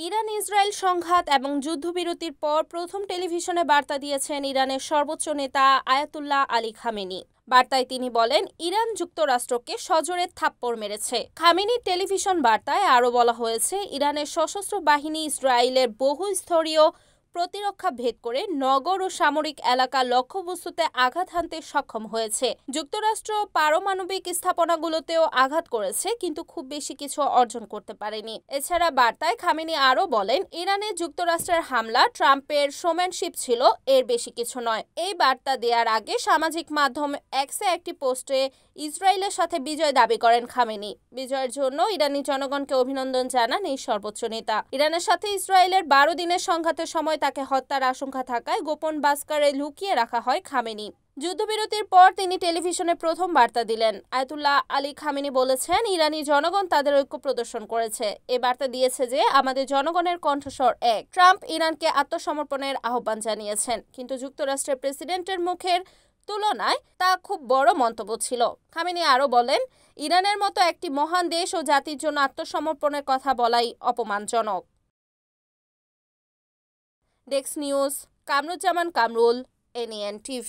Iran Israel সংঘাত এবং যুদ্ধবিরতির পর প্রথম টেলিভিশনে বার্তা দিয়েছেন ইরানের সর্বোচ্চ নেতা আয়াতুল্লাহ আলী খামেনি। বার্তায় তিনি বলেন, ইরান যুক্তরাষ্ট্রকে সজোরে থাপ্পড় মেরেছে। খামেনির টেলিভিশন বার্তায় আরও বলা হয়েছে, ইরানের সশস্ত্র বাহিনী ইসরায়েলের বহুস্তরীয় প্রতিরক্ষা ভেদ করে নগর ও সামরিক এলাকা লক্ষ্যবস্তুতে আঘাত হানতে সক্ষম হয়েছে। যুক্তরাষ্ট্র পারমাণবিক স্থাপনাগুলোতেও আঘাত করেছে, কিন্তু খুব বেশি কিছু অর্জন করতে পারেনি। এছাড়া বার্তায় খামেনি আরও বলেন, ইরানে যুক্তরাষ্ট্রের হামলা ট্রাম্পের শোম্যানশিপ ছিল, এর বেশি কিছু নয়। এই বার্তা দেওয়ার আগে সামাজিক মাধ্যম এক্সে একটি পোস্টে ইসরায়েলের সাথে বিজয় দাবি করেন খামেনি। বিজয়ের জন্য ইরানি জনগণকে অভিনন্দন জানান এই সর্বোচ্চ নেতা। ইরানের সাথে ইসরায়েলের 12 দিনের সংঘাতের সময় তাকে হত্যার আশঙ্কা থাকায় গোপন বাংকারে লুকিয়ে রাখা হয় খামেনি। যুদ্ধবিরতির পর তিনি টেলিভিশনে প্রথম বার্তা দিলেন। আয়াতুল্লাহ আলী খামেনি বলেছেন, ইরানি জনগণ তাদের ঐক্য প্রদর্শন করেছে। এ বার্তা দিয়েছে যে আমাদের জনগণের কণ্ঠস্বর এক। ট্রাম্প ইরানকে আত্মসমর্পণের আহ্বান জানিয়েছেন, কিন্তু যুক্তরাষ্ট্রের প্রেসিডেন্টের মুখের তুলনায় তা খুব বড় মন্তব্য ছিল। খামেনি আরও বলেন, ইরানের মতো একটি মহান দেশ ও জাতির জন্য আত্মসমর্পণের কথা বলাই অপমানজনক। Desk news, Kamruzzaman Kamrul, NEN TV।